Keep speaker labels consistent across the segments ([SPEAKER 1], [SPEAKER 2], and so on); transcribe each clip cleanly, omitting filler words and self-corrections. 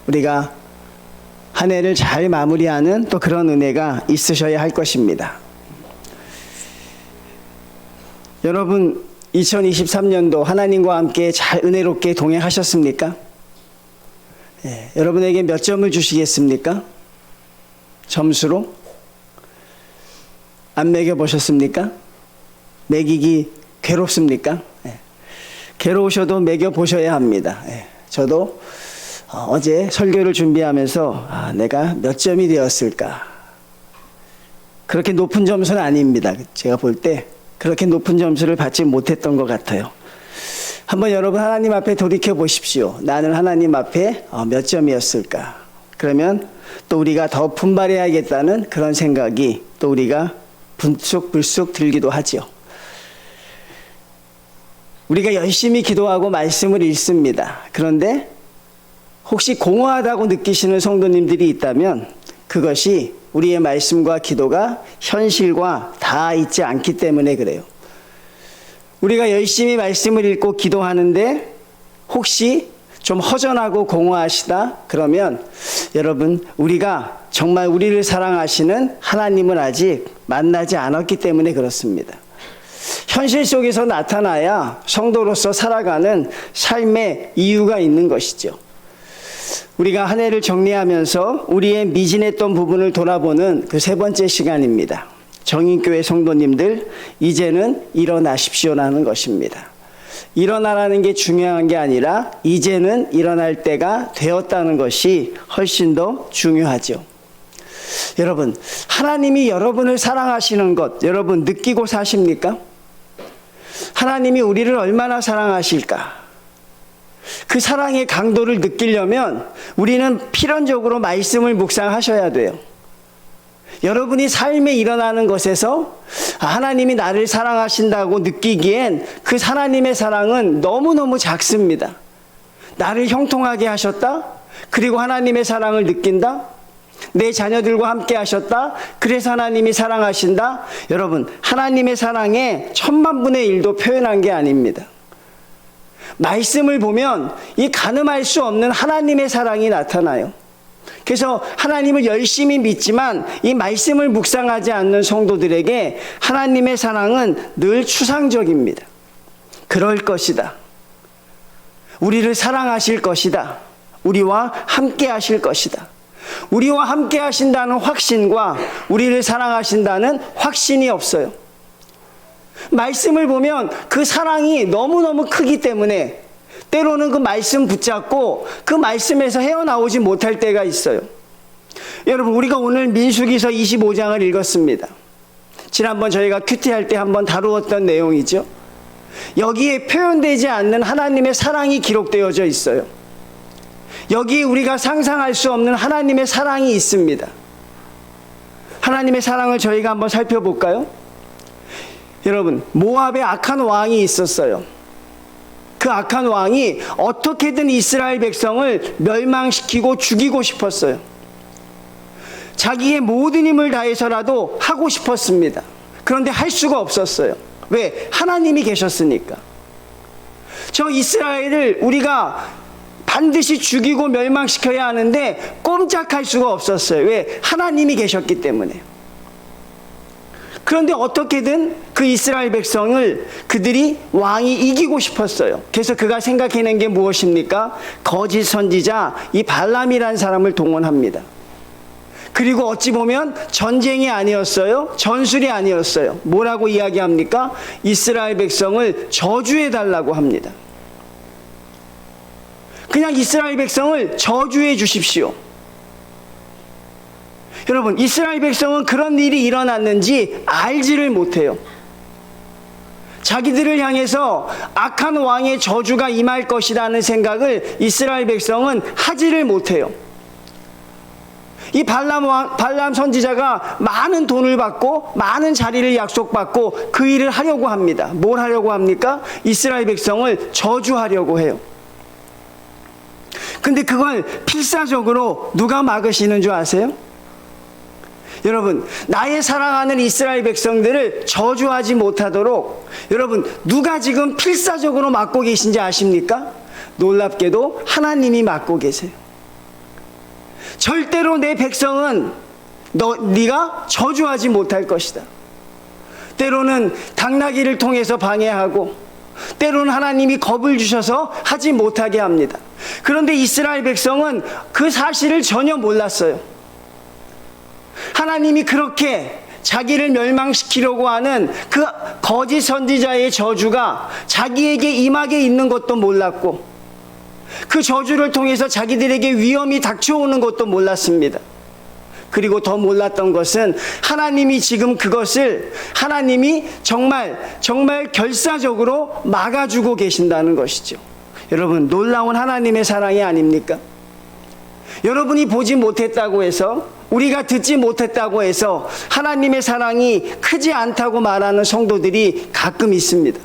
[SPEAKER 1] 우리가 한 해를 잘 마무리하는 또 그런 은혜가 있으셔야 할 것입니다. 여러분, 2023년도 하나님과 함께 잘 은혜롭게 동행하셨습니까? 여러분에게 몇 점을 주시겠습니까? 점수로? 안 매겨보셨습니까? 매기기 괴롭습니까? 괴로우셔도 매겨보셔야 합니다. 저도 어제 설교를 준비하면서 내가 몇 점이 되었을까? 그렇게 높은 점수는 아닙니다. 제가 볼 때 그렇게 높은 점수를 받지 못했던 것 같아요. 한번 여러분 하나님 앞에 돌이켜 보십시오. 나는 하나님 앞에 몇 점이었을까? 그러면 또 우리가 더 분발해야겠다는 그런 생각이 또 우리가 불쑥 들기도 하죠. 우리가 열심히 기도하고 말씀을 읽습니다. 그런데 혹시 공허하다고 느끼시는 성도님들이 있다면 그것이 우리의 말씀과 기도가 현실과 다 있지 않기 때문에 그래요. 우리가 열심히 말씀을 읽고 기도하는데 혹시 좀 허전하고 공허하시다? 그러면 여러분, 우리가 정말 우리를 사랑하시는 하나님을 아직 만나지 않았기 때문에 그렇습니다. 현실 속에서 나타나야 성도로서 살아가는 삶의 이유가 있는 것이죠. 우리가 한 해를 정리하면서 우리의 미진했던 부분을 돌아보는 그 세 번째 시간입니다. 정인교회 성도님들, 이제는 일어나십시오라는 것입니다. 일어나라는 게 중요한 게 아니라 이제는 일어날 때가 되었다는 것이 훨씬 더 중요하죠. 여러분, 하나님이 여러분을 사랑하시는 것 여러분 느끼고 사십니까? 하나님이 우리를 얼마나 사랑하실까? 그 사랑의 강도를 느끼려면 우리는 필연적으로 말씀을 묵상하셔야 돼요. 여러분이 삶에 일어나는 것에서 하나님이 나를 사랑하신다고 느끼기엔 그 하나님의 사랑은 너무너무 작습니다. 나를 형통하게 하셨다? 그리고 하나님의 사랑을 느낀다? 내 자녀들과 함께 하셨다? 그래서 하나님이 사랑하신다? 여러분, 하나님의 사랑의 1000만분의 1도 표현한 게 아닙니다. 말씀을 보면 이 가늠할 수 없는 하나님의 사랑이 나타나요. 그래서 하나님을 열심히 믿지만 이 말씀을 묵상하지 않는 성도들에게 하나님의 사랑은 늘 추상적입니다. 그럴 것이다. 우리를 사랑하실 것이다. 우리와 함께 하실 것이다. 우리와 함께 하신다는 확신과 우리를 사랑하신다는 확신이 없어요. 말씀을 보면 그 사랑이 너무너무 크기 때문에 때로는 그 말씀 붙잡고 그 말씀에서 헤어나오지 못할 때가 있어요. 여러분, 우리가 오늘 민수기서 25장을 읽었습니다. 지난번 저희가 큐티할 때 한번 다루었던 내용이죠. 여기에 표현되지 않는 하나님의 사랑이 기록되어져 있어요. 여기에 우리가 상상할 수 없는 하나님의 사랑이 있습니다. 하나님의 사랑을 저희가 한번 살펴볼까요? 여러분, 모압에 악한 왕이 있었어요. 그 악한 왕이 어떻게든 이스라엘 백성을 멸망시키고 죽이고 싶었어요. 자기의 모든 힘을 다해서라도 하고 싶었습니다. 그런데 할 수가 없었어요. 왜? 하나님이 계셨으니까. 저 이스라엘을 우리가 반드시 죽이고 멸망시켜야 하는데 꼼짝할 수가 없었어요. 왜? 하나님이 계셨기 때문에. 그런데 어떻게든 그 이스라엘 백성을 그들이 왕이 이기고 싶었어요. 그래서 그가 생각해낸 게 무엇입니까? 거짓 선지자 이 발람이라는 사람을 동원합니다. 그리고 어찌 보면 전쟁이 아니었어요. 전술이 아니었어요. 뭐라고 이야기합니까? 이스라엘 백성을 저주해달라고 합니다. 그냥 이스라엘 백성을 저주해 주십시오. 여러분, 이스라엘 백성은 그런 일이 일어났는지 알지를 못해요. 자기들을 향해서 악한 왕의 저주가 임할 것이라는 생각을 이스라엘 백성은 하지를 못해요. 이 발람 선지자가 많은 돈을 받고 많은 자리를 약속받고 그 일을 하려고 합니다. 뭘 하려고 합니까? 이스라엘 백성을 저주하려고 해요. 근데 그걸 필사적으로 누가 막으시는 줄 아세요? 여러분, 나의 사랑하는 이스라엘 백성들을 저주하지 못하도록 여러분, 누가 지금 필사적으로 막고 계신지 아십니까? 놀랍게도 하나님이 막고 계세요. 절대로 내 백성은 네가 저주하지 못할 것이다. 때로는 당나귀를 통해서 방해하고 때로는 하나님이 겁을 주셔서 하지 못하게 합니다. 그런데 이스라엘 백성은 그 사실을 전혀 몰랐어요. 하나님이 그렇게 자기를 멸망시키려고 하는 그 거짓 선지자의 저주가 자기에게 임하게 있는 것도 몰랐고, 그 저주를 통해서 자기들에게 위험이 닥쳐오는 것도 몰랐습니다. 그리고 더 몰랐던 것은 하나님이 지금 그것을 하나님이 정말 결사적으로 막아주고 계신다는 것이죠. 여러분, 놀라운 하나님의 사랑이 아닙니까? 여러분이 보지 못했다고 해서, 우리가 듣지 못했다고 해서 하나님의 사랑이 크지 않다고 말하는 성도들이 가끔 있습니다.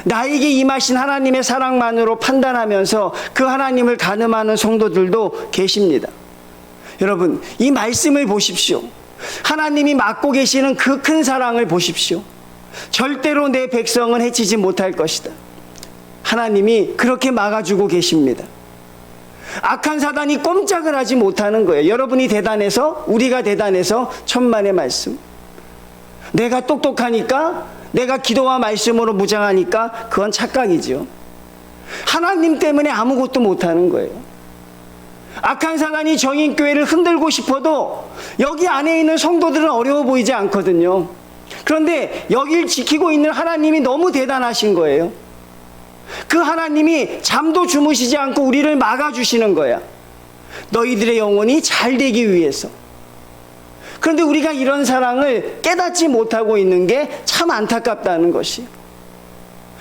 [SPEAKER 1] 나에게 임하신 하나님의 사랑만으로 판단하면서 그 하나님을 가늠하는 성도들도 계십니다. 여러분, 이 말씀을 보십시오. 하나님이 맡고 계시는 그 큰 사랑을 보십시오. 절대로 내 백성은 해치지 못할 것이다. 하나님이 그렇게 막아주고 계십니다. 악한 사단이 꼼짝을 하지 못하는 거예요. 여러분이 대단해서, 우리가 대단해서 천만의 말씀. 내가 똑똑하니까, 내가 기도와 말씀으로 무장하니까 그건 착각이죠. 하나님 때문에 아무것도 못하는 거예요. 악한 사단이 정인교회를 흔들고 싶어도 여기 안에 있는 성도들은 어려워 보이지 않거든요. 그런데 여길 지키고 있는 하나님이 너무 대단하신 거예요. 그 하나님이 잠도 주무시지 않고 우리를 막아주시는 거야. 너희들의 영혼이 잘 되기 위해서. 그런데 우리가 이런 사랑을 깨닫지 못하고 있는 게 참 안타깝다는 것이.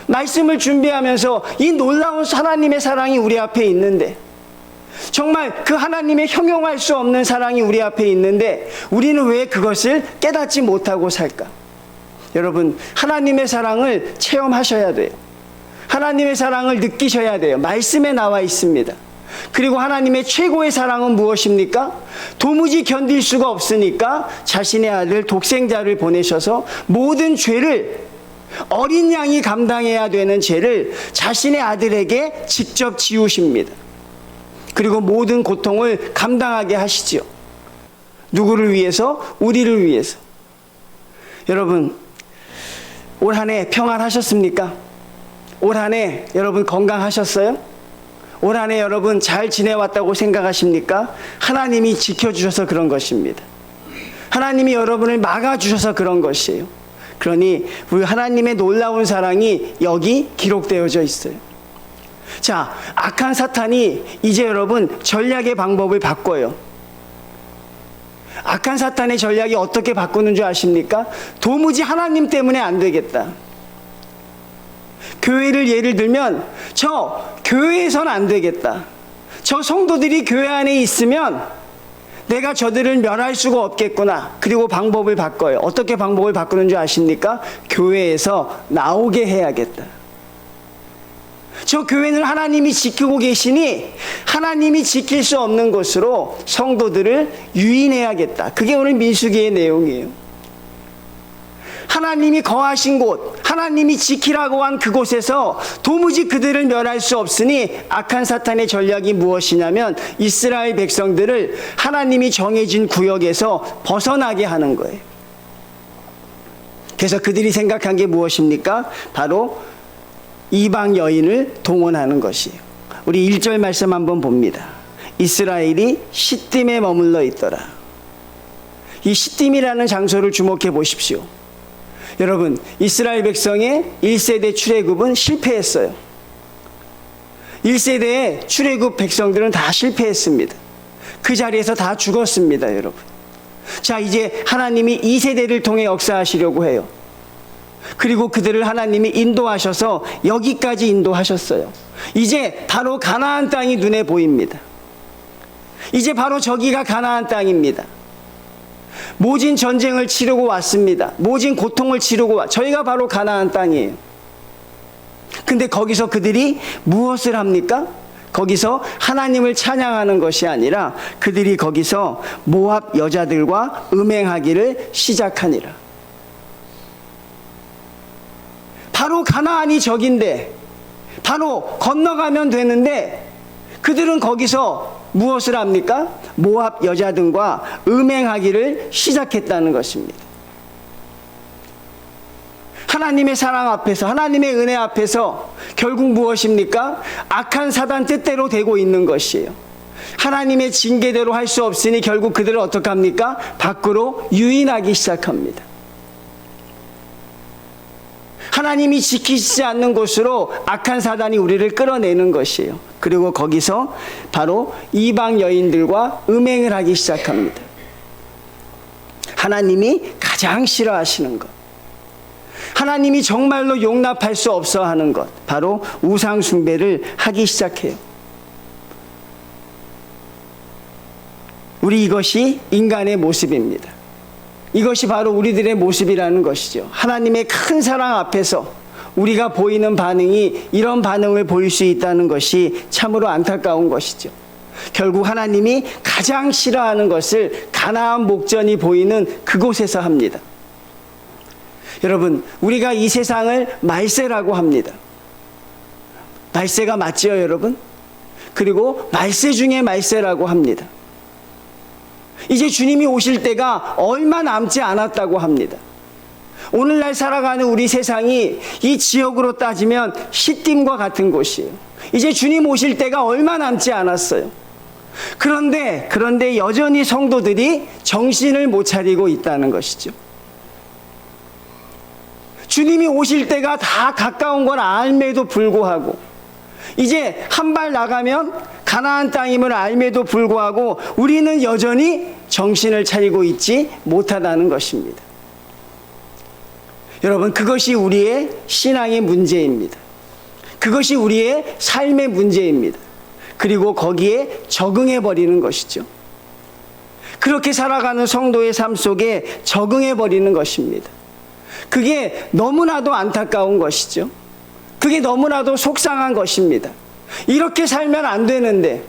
[SPEAKER 1] 말씀을 준비하면서 이 놀라운 하나님의 사랑이 우리 앞에 있는데, 정말 그 하나님의 형용할 수 없는 사랑이 우리 앞에 있는데 우리는 왜 그것을 깨닫지 못하고 살까? 여러분, 하나님의 사랑을 체험하셔야 돼요. 하나님의 사랑을 느끼셔야 돼요. 말씀에 나와 있습니다. 그리고 하나님의 최고의 사랑은 무엇입니까? 도무지 견딜 수가 없으니까 자신의 아들 독생자를 보내셔서 모든 죄를, 어린 양이 감당해야 되는 죄를 자신의 아들에게 직접 지우십니다. 그리고 모든 고통을 감당하게 하시죠. 누구를 위해서? 우리를 위해서. 여러분, 올 한 해 평안하셨습니까? 올 한 해 여러분 건강하셨어요? 올 한 해 여러분 잘 지내왔다고 생각하십니까? 하나님이 지켜주셔서 그런 것입니다. 하나님이 여러분을 막아주셔서 그런 것이에요. 그러니 우리 하나님의 놀라운 사랑이 여기 기록되어져 있어요. 자, 악한 사탄이 이제 여러분 전략의 방법을 바꿔요. 악한 사탄의 전략이 어떻게 바꾸는 줄 아십니까? 도무지 하나님 때문에 안 되겠다. 교회를 예를 들면, 저 교회에선 안 되겠다. 저 성도들이 교회 안에 있으면 내가 저들을 멸할 수가 없겠구나. 그리고 방법을 바꿔요. 어떻게 방법을 바꾸는 줄 아십니까? 교회에서 나오게 해야겠다. 저 교회는 하나님이 지키고 계시니 하나님이 지킬 수 없는 곳으로 성도들을 유인해야겠다. 그게 오늘 민수기의 내용이에요. 하나님이 거하신 곳, 하나님이 지키라고 한 그곳에서 도무지 그들을 멸할 수 없으니 악한 사탄의 전략이 무엇이냐면 이스라엘 백성들을 하나님이 정해진 구역에서 벗어나게 하는 거예요. 그래서 그들이 생각한 게 무엇입니까? 바로 이방 여인을 동원하는 것이에요. 우리 1절 말씀 한번 봅니다. 이스라엘이 시딤에 머물러 있더라. 이 시딤이라는 장소를 주목해 보십시오. 여러분, 이스라엘 백성의 1세대 출애굽은 실패했어요. 1세대의 출애굽 백성들은 다 실패했습니다. 그 자리에서 다 죽었습니다, 여러분. 자, 이제 하나님이 2세대를 통해 역사하시려고 해요. 그리고 그들을 하나님이 인도하셔서 여기까지 인도하셨어요. 이제 바로 가나안 땅이 눈에 보입니다. 이제 바로 저기가 가나안 땅입니다. 모진 전쟁을 치르고 왔습니다. 모진 고통을 치르고 저희가 바로 가나안 땅이에요. 근데 거기서 그들이 무엇을 합니까? 거기서 하나님을 찬양하는 것이 아니라 그들이 거기서 모압 여자들과 음행하기를 시작하니라. 바로 가나안이 저긴데, 바로 건너가면 되는데 그들은 거기서 무엇을 합니까? 모압 여자들과 음행하기를 시작했다는 것입니다. 하나님의 사랑 앞에서, 하나님의 은혜 앞에서 결국 무엇입니까? 악한 사단 뜻대로 되고 있는 것이에요. 하나님의 징계대로 할 수 없으니 결국 그들을 어떻게 합니까? 밖으로 유인하기 시작합니다. 하나님이 지키시지 않는 곳으로 악한 사단이 우리를 끌어내는 것이에요. 그리고 거기서 바로 이방 여인들과 음행을 하기 시작합니다. 하나님이 가장 싫어하시는 것, 하나님이 정말로 용납할 수 없어 하는 것, 바로 우상 숭배를 하기 시작해요. 우리 이것이 인간의 모습입니다. 이것이 바로 우리들의 모습이라는 것이죠. 하나님의 큰 사랑 앞에서 우리가 보이는 반응이 이런 반응을 보일 수 있다는 것이 참으로 안타까운 것이죠. 결국 하나님이 가장 싫어하는 것을 가나안 목전이 보이는 그곳에서 합니다. 여러분, 우리가 이 세상을 말세라고 합니다. 말세가 맞지요, 여러분? 그리고 말세 중에 말세라고 합니다. 이제 주님이 오실 때가 얼마 남지 않았다고 합니다. 오늘날 살아가는 우리 세상이 이 지역으로 따지면 시딤과 같은 곳이에요. 이제 주님 오실 때가 얼마 남지 않았어요. 그런데 여전히 성도들이 정신을 못 차리고 있다는 것이죠. 주님이 오실 때가 다 가까운 걸 알매도 불구하고, 이제 한 발 나가면 가나안 땅임을 알매도 불구하고 우리는 여전히 정신을 차리고 있지 못하다는 것입니다. 여러분, 그것이 우리의 신앙의 문제입니다. 그것이 우리의 삶의 문제입니다. 그리고 거기에 적응해 버리는 것이죠. 그렇게 살아가는 성도의 삶 속에 적응해 버리는 것입니다. 그게 너무나도 안타까운 것이죠. 그게 너무나도 속상한 것입니다. 이렇게 살면 안 되는데,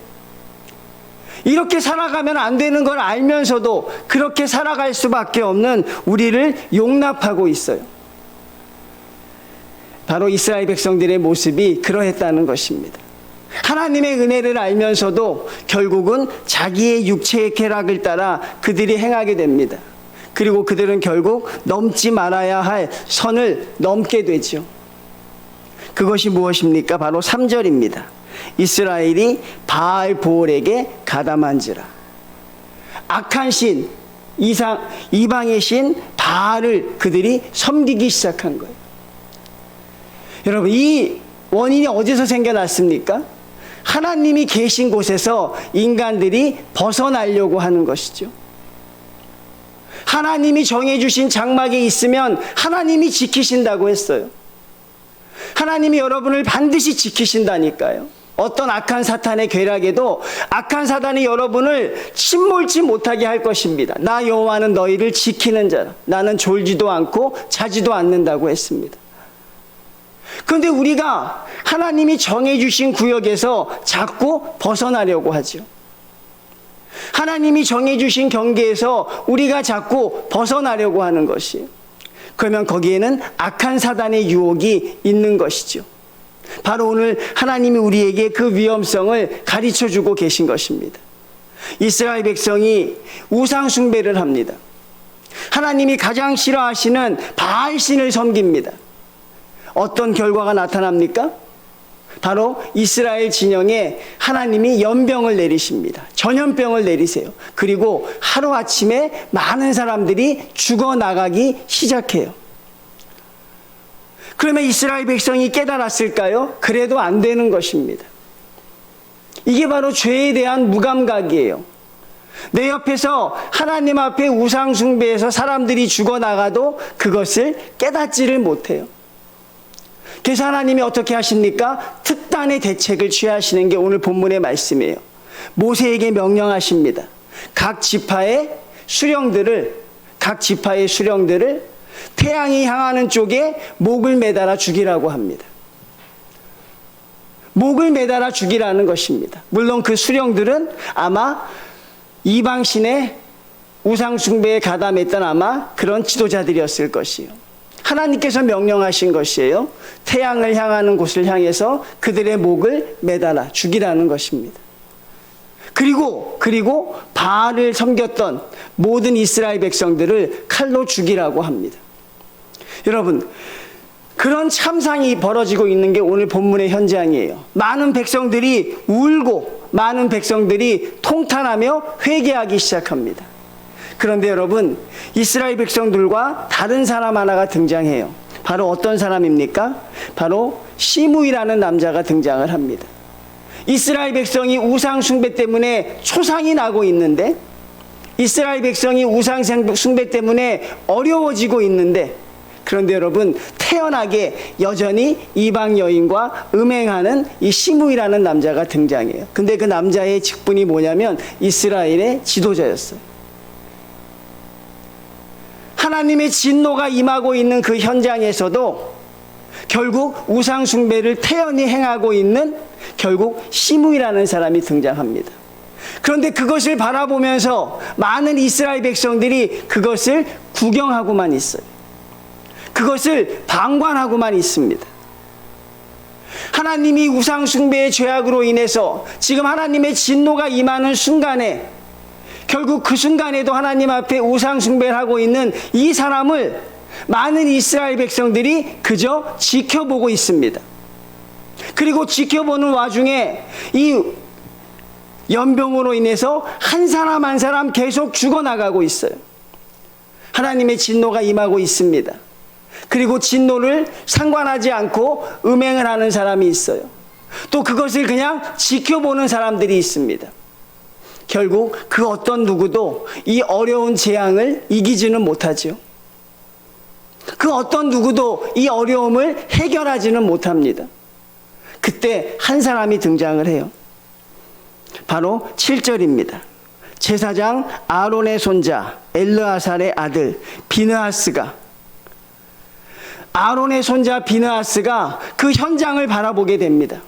[SPEAKER 1] 이렇게 살아가면 안 되는 걸 알면서도 그렇게 살아갈 수밖에 없는 우리를 용납하고 있어요. 바로 이스라엘 백성들의 모습이 그러했다는 것입니다. 하나님의 은혜를 알면서도 결국은 자기의 육체의 쾌락을 따라 그들이 행하게 됩니다. 그리고 그들은 결국 넘지 말아야 할 선을 넘게 되죠. 그것이 무엇입니까? 바로 3절입니다. 이스라엘이 바알 보올에게 가담한지라. 악한 신, 이방의 신 바알을 그들이 섬기기 시작한 거예요. 여러분, 이 원인이 어디서 생겨났습니까? 하나님이 계신 곳에서 인간들이 벗어나려고 하는 것이죠. 하나님이 정해주신 장막에 있으면 하나님이 지키신다고 했어요. 하나님이 여러분을 반드시 지키신다니까요. 어떤 악한 사탄의 괴락에도 악한 사단이 여러분을 침몰치 못하게 할 것입니다. 나 여호와는 너희를 지키는 자라. 나는 졸지도 않고 자지도 않는다고 했습니다. 그런데 우리가 하나님이 정해주신 구역에서 자꾸 벗어나려고 하죠. 하나님이 정해주신 경계에서 우리가 자꾸 벗어나려고 하는 것이에요. 그러면 거기에는 악한 사단의 유혹이 있는 것이죠. 바로 오늘 하나님이 우리에게 그 위험성을 가르쳐주고 계신 것입니다. 이스라엘 백성이 우상 숭배를 합니다. 하나님이 가장 싫어하시는 바알신을 섬깁니다. 어떤 결과가 나타납니까? 바로 이스라엘 진영에 하나님이 연병을 내리십니다. 전염병을 내리세요. 그리고 하루아침에 많은 사람들이 죽어나가기 시작해요. 그러면 이스라엘 백성이 깨달았을까요? 그래도 안 되는 것입니다. 이게 바로 죄에 대한 무감각이에요. 내 옆에서 하나님 앞에 우상 숭배해서 사람들이 죽어나가도 그것을 깨닫지를 못해요. 그래서 하나님이 어떻게 하십니까? 특단의 대책을 취하시는 게 오늘 본문의 말씀이에요. 모세에게 명령하십니다. 각 지파의 수령들을 태양이 향하는 쪽에 목을 매달아 죽이라고 합니다. 목을 매달아 죽이라는 것입니다. 물론 그 수령들은 아마 이방신의 우상숭배에 가담했던 아마 그런 지도자들이었을 것이에요. 하나님께서 명령하신 것이에요. 태양을 향하는 곳을 향해서 그들의 목을 매달아 죽이라는 것입니다. 그리고 바알을 섬겼던 모든 이스라엘 백성들을 칼로 죽이라고 합니다. 여러분, 그런 참상이 벌어지고 있는 게 오늘 본문의 현장이에요. 많은 백성들이 울고 많은 백성들이 통탄하며 회개하기 시작합니다. 그런데 여러분, 이스라엘 백성들과 다른 사람 하나가 등장해요. 바로 어떤 사람입니까? 바로 시므이라는 남자가 등장을 합니다. 이스라엘 백성이 우상 숭배 때문에 초상이 나고 있는데, 이스라엘 백성이 우상 숭배 때문에 어려워지고 있는데, 그런데 여러분, 태연하게 여전히 이방 여인과 음행하는 이 시므이라는 남자가 등장해요. 근데 그 남자의 직분이 뭐냐면 이스라엘의 지도자였어요. 하나님의 진노가 임하고 있는 그 현장에서도 결국 우상 숭배를 태연히 행하고 있는 결국 시므이라는 사람이 등장합니다. 그런데 그것을 바라보면서 많은 이스라엘 백성들이 그것을 구경하고만 있어요. 그것을 방관하고만 있습니다. 하나님이 우상 숭배의 죄악으로 인해서 지금 하나님의 진노가 임하는 순간에, 결국 그 순간에도 하나님 앞에 우상 숭배를 하고 있는 이 사람을 많은 이스라엘 백성들이 그저 지켜보고 있습니다. 그리고 지켜보는 와중에 이 연병으로 인해서 한 사람 한 사람 계속 죽어나가고 있어요. 하나님의 진노가 임하고 있습니다. 그리고 진노를 상관하지 않고 음행을 하는 사람이 있어요. 또 그것을 그냥 지켜보는 사람들이 있습니다. 결국 그 어떤 누구도 이 어려운 재앙을 이기지는 못하죠. 그 어떤 누구도 이 어려움을 해결하지는 못합니다. 그때 한 사람이 등장을 해요. 바로 7절입니다. 제사장 아론의 손자 엘르아살의 아들 비느하스가, 아론의 손자 비느하스가 그 현장을 바라보게 됩니다.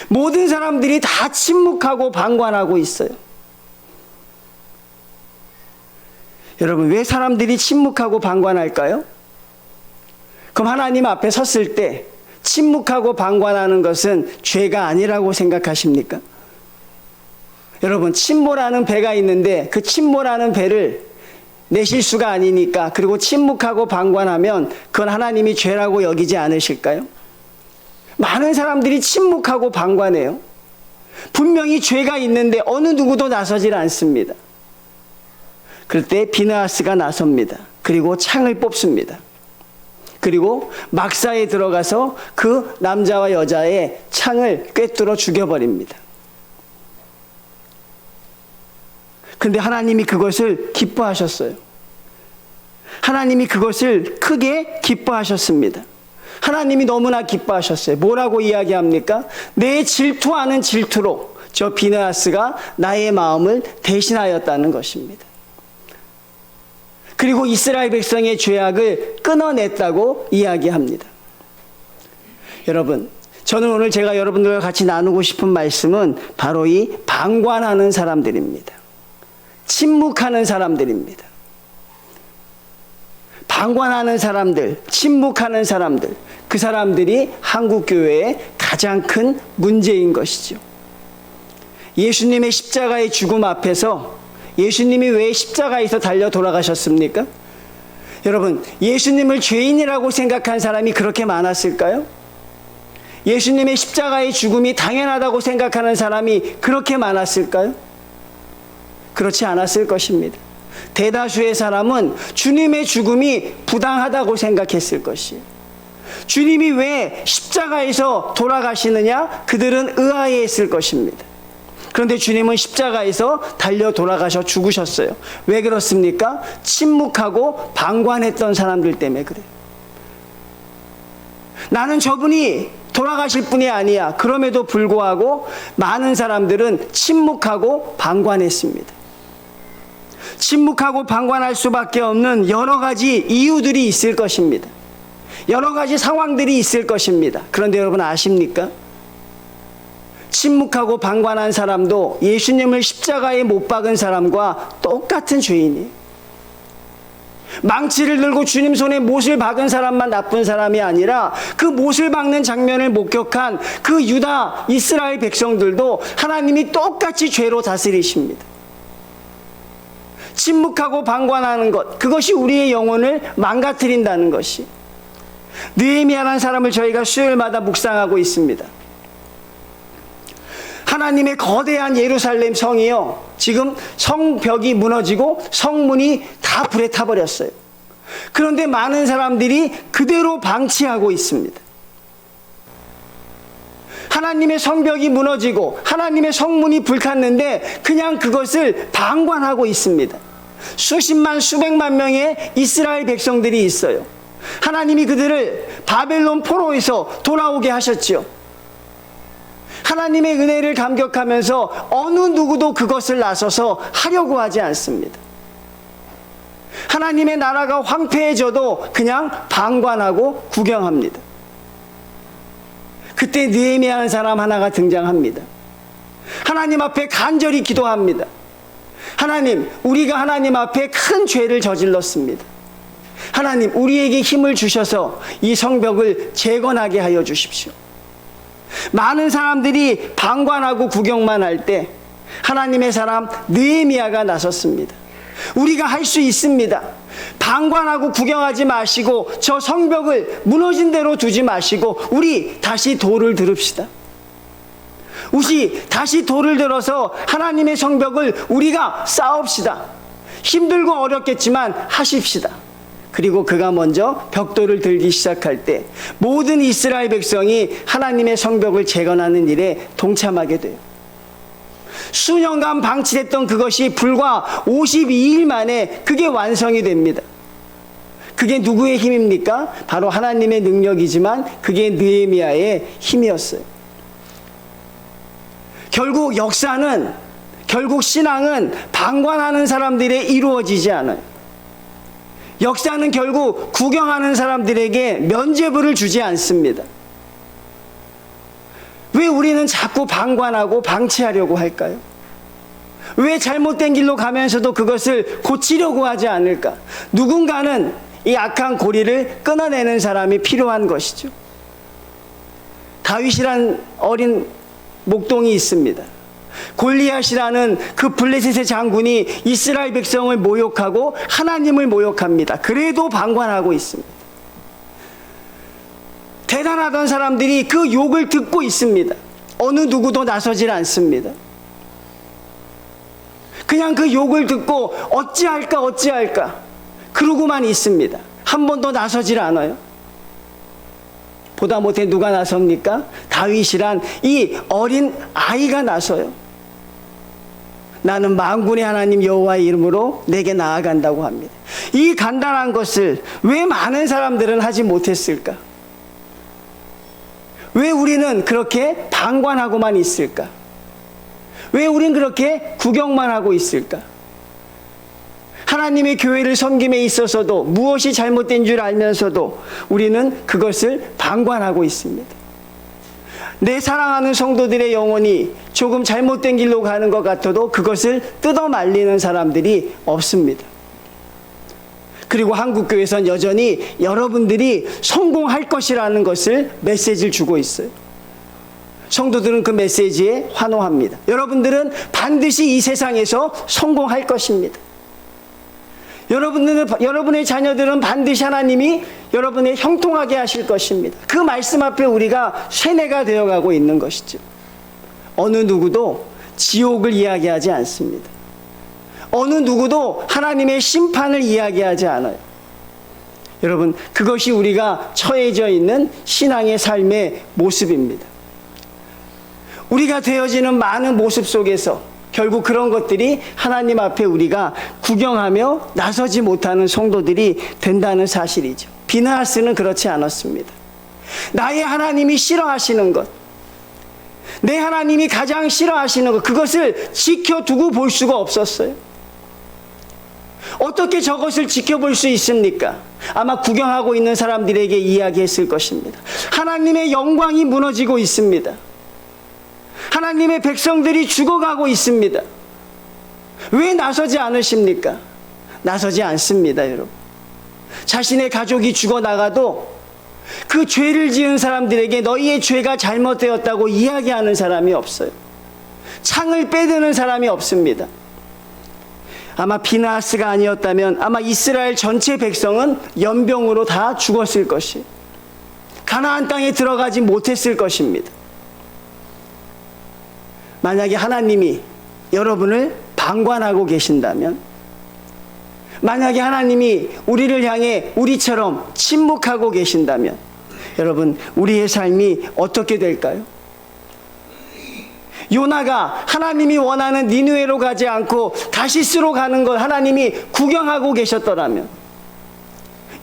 [SPEAKER 1] 모든 사람들이 다 침묵하고 방관하고 있어요. 여러분, 왜 사람들이 침묵하고 방관할까요? 그럼 하나님 앞에 섰을 때 침묵하고 방관하는 것은 죄가 아니라고 생각하십니까? 여러분, 침몰하는 배가 있는데 그 침몰하는 배를 내 실수가 아니니까, 그리고 침묵하고 방관하면 그건 하나님이 죄라고 여기지 않으실까요? 많은 사람들이 침묵하고 방관해요. 분명히 죄가 있는데 어느 누구도 나서질 않습니다. 그럴 때 비느하스가 나섭니다. 그리고 창을 뽑습니다. 그리고 막사에 들어가서 그 남자와 여자의 창을 꿰뚫어 죽여버립니다. 근데 하나님이 그것을 기뻐하셨어요. 하나님이 그것을 크게 기뻐하셨습니다. 하나님이 너무나 기뻐하셨어요. 뭐라고 이야기합니까? 내 질투하는 질투로 저 비느하스가 나의 마음을 대신하였다는 것입니다. 그리고 이스라엘 백성의 죄악을 끊어냈다고 이야기합니다. 여러분, 저는 오늘 제가 여러분들과 같이 나누고 싶은 말씀은 바로 이 방관하는 사람들입니다. 침묵하는 사람들입니다. 방관하는 사람들, 침묵하는 사람들, 그 사람들이 한국교회의 가장 큰 문제인 것이죠. 예수님의 십자가의 죽음 앞에서 예수님이 왜 십자가에서 달려 돌아가셨습니까? 여러분, 예수님을 죄인이라고 생각한 사람이 그렇게 많았을까요? 예수님의 십자가의 죽음이 당연하다고 생각하는 사람이 그렇게 많았을까요? 그렇지 않았을 것입니다. 대다수의 사람은 주님의 죽음이 부당하다고 생각했을 것이에요. 주님이 왜 십자가에서 돌아가시느냐? 그들은 의아해했을 것입니다. 그런데 주님은 십자가에서 달려 돌아가셔 죽으셨어요. 왜 그렇습니까? 침묵하고 방관했던 사람들 때문에 그래요. 나는 저분이 돌아가실 분이 아니야. 그럼에도 불구하고 많은 사람들은 침묵하고 방관했습니다. 침묵하고 방관할 수밖에 없는 여러 가지 이유들이 있을 것입니다. 여러 가지 상황들이 있을 것입니다. 그런데 여러분 아십니까? 침묵하고 방관한 사람도 예수님을 십자가에 못 박은 사람과 똑같은 죄인이에요. 망치를 들고 주님 손에 못을 박은 사람만 나쁜 사람이 아니라 그 못을 박는 장면을 목격한 그 유다 이스라엘 백성들도 하나님이 똑같이 죄로 다스리십니다. 침묵하고 방관하는 것, 그것이 우리의 영혼을 망가뜨린다는 것이. 느헤미야라는 사람을 저희가 수요일마다 묵상하고 있습니다. 하나님의 거대한 예루살렘 성이요, 지금 성벽이 무너지고 성문이 다 불에 타버렸어요. 그런데 많은 사람들이 그대로 방치하고 있습니다. 하나님의 성벽이 무너지고 하나님의 성문이 불탔는데 그냥 그것을 방관하고 있습니다. 수십만 수백만 명의 이스라엘 백성들이 있어요. 하나님이 그들을 바벨론 포로에서 돌아오게 하셨지요. 하나님의 은혜를 감격하면서 어느 누구도 그것을 나서서 하려고 하지 않습니다. 하나님의 나라가 황폐해져도 그냥 방관하고 구경합니다. 그때 느헤미야라는 사람 하나가 등장합니다. 하나님 앞에 간절히 기도합니다. 하나님, 우리가 하나님 앞에 큰 죄를 저질렀습니다. 하나님, 우리에게 힘을 주셔서 이 성벽을 재건하게 하여 주십시오. 많은 사람들이 방관하고 구경만 할 때 하나님의 사람 느헤미야가 나섰습니다. 우리가 할 수 있습니다. 방관하고 구경하지 마시고 저 성벽을 무너진 대로 두지 마시고 우리 다시 돌을 들읍시다. 우리 다시 돌을 들어서 하나님의 성벽을 우리가 쌓읍시다. 힘들고 어렵겠지만 하십시다. 그리고 그가 먼저 벽돌을 들기 시작할 때 모든 이스라엘 백성이 하나님의 성벽을 재건하는 일에 동참하게 돼요. 수년간 방치됐던 그것이 불과 52일 만에 그게 완성이 됩니다. 그게 누구의 힘입니까? 바로 하나님의 능력이지만 그게 느헤미야의 힘이었어요. 결국 역사는, 결국 신앙은 방관하는 사람들에 이루어지지 않아요. 역사는 결국 구경하는 사람들에게 면죄부를 주지 않습니다. 왜 우리는 자꾸 방관하고 방치하려고 할까요? 왜 잘못된 길로 가면서도 그것을 고치려고 하지 않을까? 누군가는 이 악한 고리를 끊어내는 사람이 필요한 것이죠. 다윗이란 어린 목동이 있습니다. 골리앗이라는 그 블레셋의 장군이 이스라엘 백성을 모욕하고 하나님을 모욕합니다. 그래도 방관하고 있습니다. 대단하던 사람들이 그 욕을 듣고 있습니다. 어느 누구도 나서질 않습니다. 그냥 그 욕을 듣고 어찌할까 그러고만 있습니다. 한 번도 나서질 않아요. 보다 못해 누가 나섭니까? 다윗이란 이 어린 아이가 나서요. 나는 만군의 하나님 여호와의 이름으로 내게 나아간다고 합니다. 이 간단한 것을 왜 많은 사람들은 하지 못했을까? 왜 우리는 그렇게 방관하고만 있을까? 왜 우린 그렇게 구경만 하고 있을까? 하나님의 교회를 섬김에 있어서도 무엇이 잘못된 줄 알면서도 우리는 그것을 방관하고 있습니다. 내 사랑하는 성도들의 영혼이 조금 잘못된 길로 가는 것 같아도 그것을 뜯어 말리는 사람들이 없습니다. 그리고 한국교회에서는 여전히 여러분들이 성공할 것이라는 것을 메시지를 주고 있어요. 성도들은 그 메시지에 환호합니다. 여러분들은 반드시 이 세상에서 성공할 것입니다. 여러분의 자녀들은 반드시 하나님이 여러분의 형통하게 하실 것입니다. 그 말씀 앞에 우리가 세뇌가 되어가고 있는 것이죠. 어느 누구도 지옥을 이야기하지 않습니다. 어느 누구도 하나님의 심판을 이야기하지 않아요. 여러분, 그것이 우리가 처해져 있는 신앙의 삶의 모습입니다. 우리가 되어지는 많은 모습 속에서 결국 그런 것들이 하나님 앞에 우리가 구경하며 나서지 못하는 성도들이 된다는 사실이죠. 비나하스는 그렇지 않았습니다. 나의 하나님이 싫어하시는 것, 내 하나님이 가장 싫어하시는 것, 그것을 지켜두고 볼 수가 없었어요. 어떻게 저것을 지켜볼 수 있습니까? 아마 구경하고 있는 사람들에게 이야기했을 것입니다. 하나님의 영광이 무너지고 있습니다. 하나님의 백성들이 죽어가고 있습니다. 왜 나서지 않으십니까? 나서지 않습니다, 여러분. 자신의 가족이 죽어나가도 그 죄를 지은 사람들에게 너희의 죄가 잘못되었다고 이야기하는 사람이 없어요. 창을 빼드는 사람이 없습니다. 아마 비나하스가 아니었다면 아마 이스라엘 전체 백성은 연병으로 다 죽었을 것이에요. 가나안 땅에 들어가지 못했을 것입니다. 만약에 하나님이 여러분을 방관하고 계신다면, 만약에 하나님이 우리를 향해 우리처럼 침묵하고 계신다면, 여러분, 우리의 삶이 어떻게 될까요? 요나가 하나님이 원하는 니느웨로 가지 않고 다시스로 가는 걸 하나님이 구경하고 계셨더라면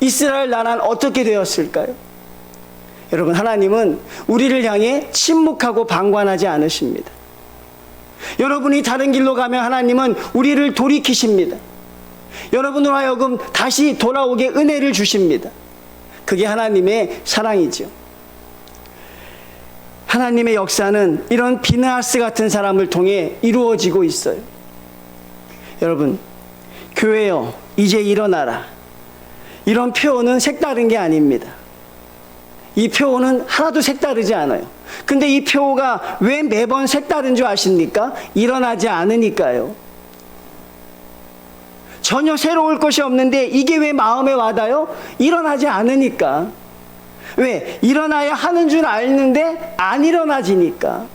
[SPEAKER 1] 이스라엘 나라는 어떻게 되었을까요? 여러분, 하나님은 우리를 향해 침묵하고 방관하지 않으십니다. 여러분이 다른 길로 가면 하나님은 우리를 돌이키십니다. 여러분으로 하여금 다시 돌아오게 은혜를 주십니다. 그게 하나님의 사랑이죠. 하나님의 역사는 이런 비느하스 같은 사람을 통해 이루어지고 있어요. 여러분, 교회여 이제 일어나라, 이런 표현은 색다른 게 아닙니다. 이 표현은 하나도 색다르지 않아요. 근데 이 표가 왜 매번 색다른 줄 아십니까? 일어나지 않으니까요. 전혀 새로울 것이 없는데 이게 왜 마음에 와닿아요? 일어나지 않으니까. 왜? 일어나야 하는 줄 아는데 안 일어나지니까.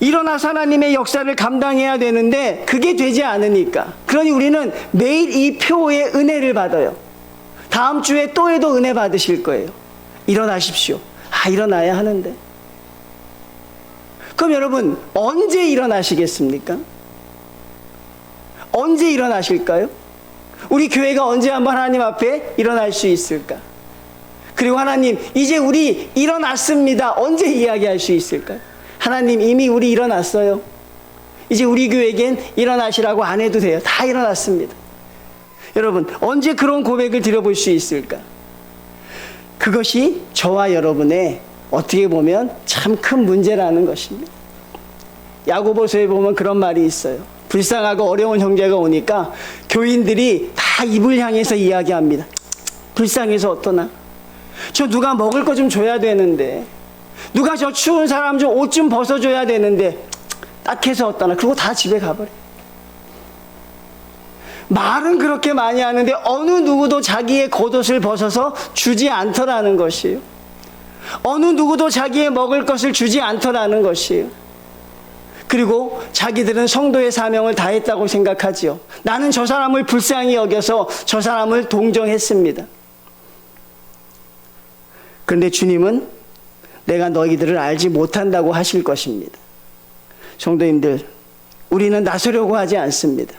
[SPEAKER 1] 일어나서 하나님의 역사를 감당해야 되는데 그게 되지 않으니까. 그러니 우리는 매일 이 표의 은혜를 받아요. 다음 주에 또 해도 은혜 받으실 거예요. 일어나십시오. 아, 일어나야 하는데. 그럼 여러분, 언제 일어나시겠습니까? 언제 일어나실까요? 우리 교회가 언제 한번 하나님 앞에 일어날 수 있을까? 그리고 하나님, 이제 우리 일어났습니다. 언제 이야기할 수 있을까요? 하나님, 이미 우리 일어났어요. 이제 우리 교회에겐 일어나시라고 안 해도 돼요. 다 일어났습니다. 여러분, 언제 그런 고백을 드려볼 수 있을까? 그것이 저와 여러분의 어떻게 보면 참 큰 문제라는 것입니다. 야고보서에 보면 그런 말이 있어요. 불쌍하고 어려운 형제가 오니까 교인들이 다 입을 향해서 이야기합니다. 불쌍해서 어떠나? 저 누가 먹을 거 좀 줘야 되는데, 누가 저 추운 사람 좀 옷 좀 벗어줘야 되는데, 딱 해서 어떠나? 그리고 다 집에 가버려. 말은 그렇게 많이 하는데 어느 누구도 자기의 겉옷을 벗어서 주지 않더라는 것이에요. 어느 누구도 자기의 먹을 것을 주지 않더라는 것이에요. 그리고 자기들은 성도의 사명을 다했다고 생각하지요. 나는 저 사람을 불쌍히 여겨서 저 사람을 동정했습니다. 그런데 주님은 내가 너희들을 알지 못한다고 하실 것입니다. 성도님들, 우리는 나서려고 하지 않습니다.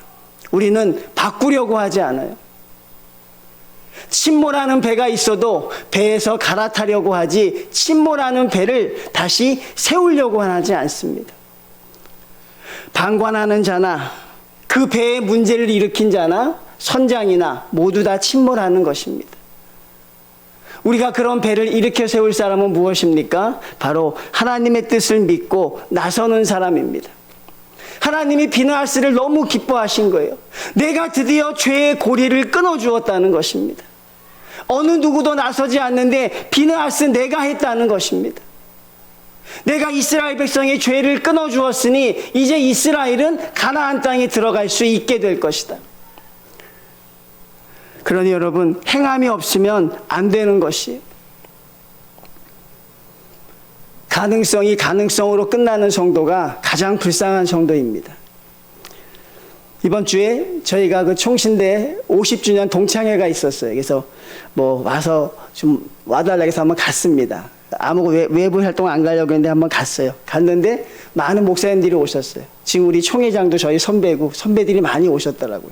[SPEAKER 1] 우리는 바꾸려고 하지 않아요. 침몰하는 배가 있어도 배에서 갈아타려고 하지 침몰하는 배를 다시 세우려고 하지 않습니다. 방관하는 자나 그 배에 문제를 일으킨 자나 선장이나 모두 다 침몰하는 것입니다. 우리가 그런 배를 일으켜 세울 사람은 무엇입니까? 바로 하나님의 뜻을 믿고 나서는 사람입니다. 하나님이 비느하스를 너무 기뻐하신 거예요. 내가 드디어 죄의 고리를 끊어주었다는 것입니다. 어느 누구도 나서지 않는데 비느하스 내가 했다는 것입니다. 내가 이스라엘 백성의 죄를 끊어주었으니 이제 이스라엘은 가나안 땅에 들어갈 수 있게 될 것이다. 그러니 여러분, 행함이 없으면 안 되는 것이에요. 가능성이 가능성으로 끝나는 성도가 가장 불쌍한 성도입니다. 이번 주에 저희가 그 총신대 50주년 동창회가 있었어요. 그래서 뭐 와서 좀 와달라고 해서 한번 갔습니다. 아무 외부 활동 안 가려고 했는데 한번 갔어요. 갔는데 많은 목사님들이 오셨어요. 지금 우리 총회장도 저희 선배고 선배들이 많이 오셨더라고요.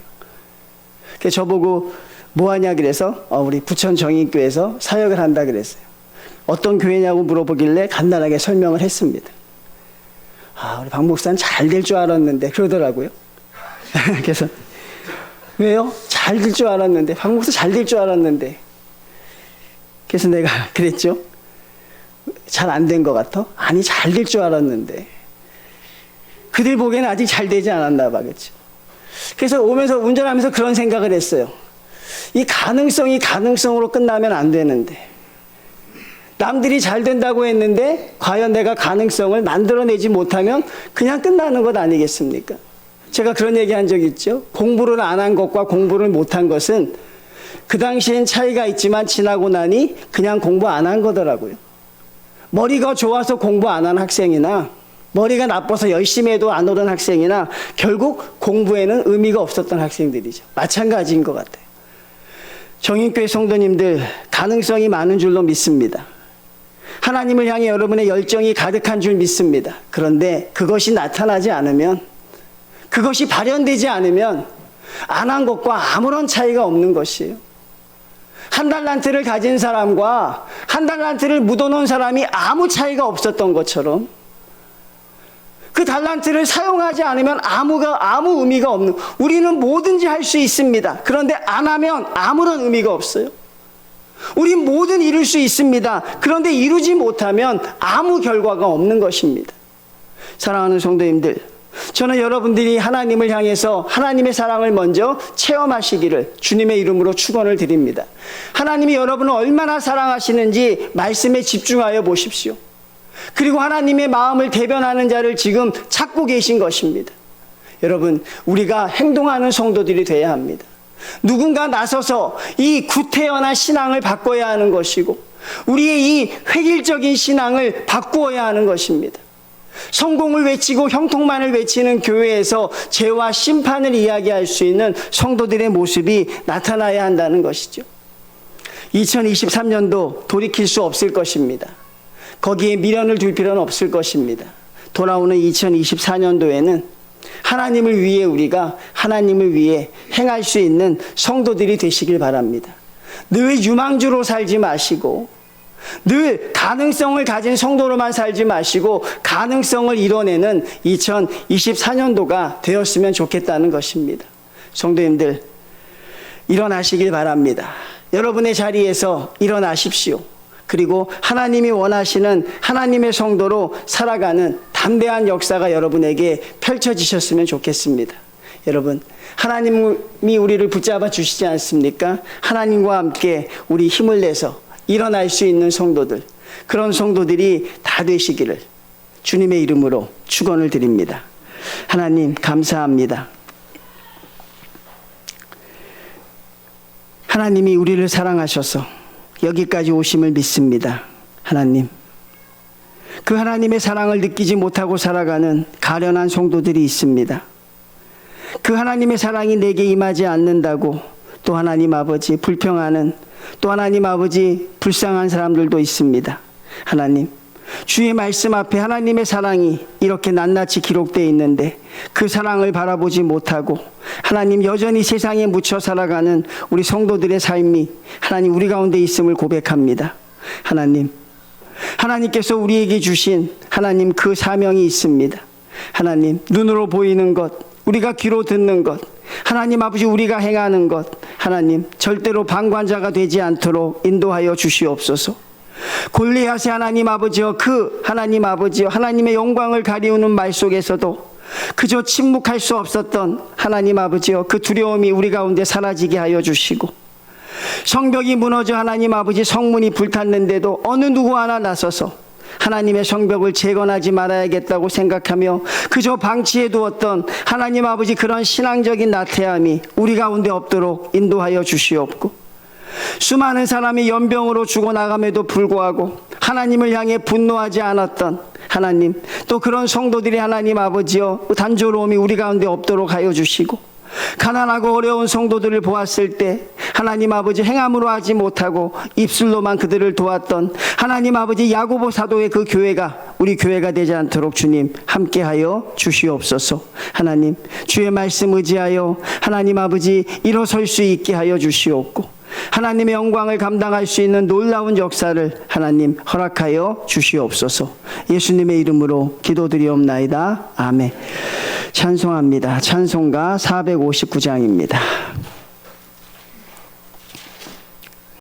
[SPEAKER 1] 그래서 저보고 뭐 하냐 그래서 우리 부천 정인교회에서 사역을 한다 그랬어요. 어떤 교회냐고 물어보길래 간단하게 설명을 했습니다. 아, 우리 박 목사는 잘 될 줄 알았는데 그러더라고요. 그래서 왜요? 잘 될 줄 알았는데, 박 목사 잘 될 줄 알았는데. 그래서 내가 그랬죠. 잘 안 된 것 같아? 아니, 잘 될 줄 알았는데. 그들 보기에는 아직 잘 되지 않았나 봐, 그렇죠? 그래서 오면서 운전하면서 그런 생각을 했어요. 이 가능성이 가능성으로 끝나면 안 되는데, 남들이 잘 된다고 했는데 과연 내가 가능성을 만들어내지 못하면 그냥 끝나는 것 아니겠습니까? 제가 그런 얘기 한 적 있죠. 공부를 안 한 것과 공부를 못한 것은 그 당시엔 차이가 있지만 지나고 나니 그냥 공부 안 한 거더라고요. 머리가 좋아서 공부 안 한 학생이나 머리가 나빠서 열심히 해도 안 오른 학생이나 결국 공부에는 의미가 없었던 학생들이죠. 마찬가지인 것 같아요. 정인교회 성도님들, 가능성이 많은 줄로 믿습니다. 하나님을 향해 여러분의 열정이 가득한 줄 믿습니다. 그런데 그것이 나타나지 않으면, 그것이 발현되지 않으면 안 한 것과 아무런 차이가 없는 것이에요. 한 달란트를 가진 사람과 한 달란트를 묻어놓은 사람이 아무 차이가 없었던 것처럼, 그 달란트를 사용하지 않으면 아무 의미가 없는, 우리는 뭐든지 할 수 있습니다. 그런데 안 하면 아무런 의미가 없어요. 우린 뭐든 이룰 수 있습니다. 그런데 이루지 못하면 아무 결과가 없는 것입니다. 사랑하는 성도님들, 저는 여러분들이 하나님을 향해서 하나님의 사랑을 먼저 체험하시기를 주님의 이름으로 축원을 드립니다. 하나님이 여러분을 얼마나 사랑하시는지 말씀에 집중하여 보십시오. 그리고 하나님의 마음을 대변하는 자를 지금 찾고 계신 것입니다. 여러분, 우리가 행동하는 성도들이 돼야 합니다. 누군가 나서서 이 구태연한 신앙을 바꿔야 하는 것이고, 우리의 이 획일적인 신앙을 바꾸어야 하는 것입니다. 성공을 외치고 형통만을 외치는 교회에서 죄와 심판을 이야기할 수 있는 성도들의 모습이 나타나야 한다는 것이죠. 2023년도 돌이킬 수 없을 것입니다. 거기에 미련을 둘 필요는 없을 것입니다. 돌아오는 2024년도에는 하나님을 위해, 우리가 하나님을 위해 행할 수 있는 성도들이 되시길 바랍니다. 늘 유망주로 살지 마시고, 늘 가능성을 가진 성도로만 살지 마시고 가능성을 이뤄내는 2024년도가 되었으면 좋겠다는 것입니다. 성도님들, 일어나시길 바랍니다. 여러분의 자리에서 일어나십시오. 그리고 하나님이 원하시는 하나님의 성도로 살아가는 담대한 역사가 여러분에게 펼쳐지셨으면 좋겠습니다. 여러분, 하나님이 우리를 붙잡아 주시지 않습니까? 하나님과 함께 우리 힘을 내서 일어날 수 있는 성도들, 그런 성도들이 다 되시기를 주님의 이름으로 축원을 드립니다. 하나님, 감사합니다. 하나님이 우리를 사랑하셔서 여기까지 오심을 믿습니다. 하나님, 그 하나님의 사랑을 느끼지 못하고 살아가는 가련한 성도들이 있습니다. 그 하나님의 사랑이 내게 임하지 않는다고 또 하나님 아버지 불평하는, 또 하나님 아버지 불쌍한 사람들도 있습니다. 하나님, 주의 말씀 앞에 하나님의 사랑이 이렇게 낱낱이 기록되어 있는데 그 사랑을 바라보지 못하고 하나님 여전히 세상에 묻혀 살아가는 우리 성도들의 삶이 하나님 우리 가운데 있음을 고백합니다. 하나님, 하나님께서 우리에게 주신 하나님 그 사명이 있습니다. 하나님, 눈으로 보이는 것, 우리가 귀로 듣는 것, 하나님 아버지 우리가 행하는 것, 하나님 절대로 방관자가 되지 않도록 인도하여 주시옵소서. 골리앗의 하나님 아버지여, 그 하나님 아버지여, 하나님의 영광을 가리우는 말 속에서도 그저 침묵할 수 없었던 하나님 아버지여, 그 두려움이 우리 가운데 사라지게 하여 주시고, 성벽이 무너져 하나님 아버지 성문이 불탔는데도 어느 누구 하나 나서서 하나님의 성벽을 재건하지 말아야겠다고 생각하며 그저 방치해 두었던 하나님 아버지 그런 신앙적인 나태함이 우리 가운데 없도록 인도하여 주시옵고, 수많은 사람이 연병으로 죽어나감에도 불구하고 하나님을 향해 분노하지 않았던 하나님, 또 그런 성도들이 하나님 아버지여 단조로움이 우리 가운데 없도록 하여 주시고, 가난하고 어려운 성도들을 보았을 때 하나님 아버지 행함으로 하지 못하고 입술로만 그들을 도왔던 하나님 아버지 야고보 사도의 그 교회가 우리 교회가 되지 않도록 주님 함께하여 주시옵소서. 하나님, 주의 말씀 의지하여 하나님 아버지 일어설 수 있게 하여 주시옵고, 하나님의 영광을 감당할 수 있는 놀라운 역사를 하나님 허락하여 주시옵소서. 예수님의 이름으로 기도드리옵나이다. 아멘. 찬송합니다. 찬송가 459장입니다.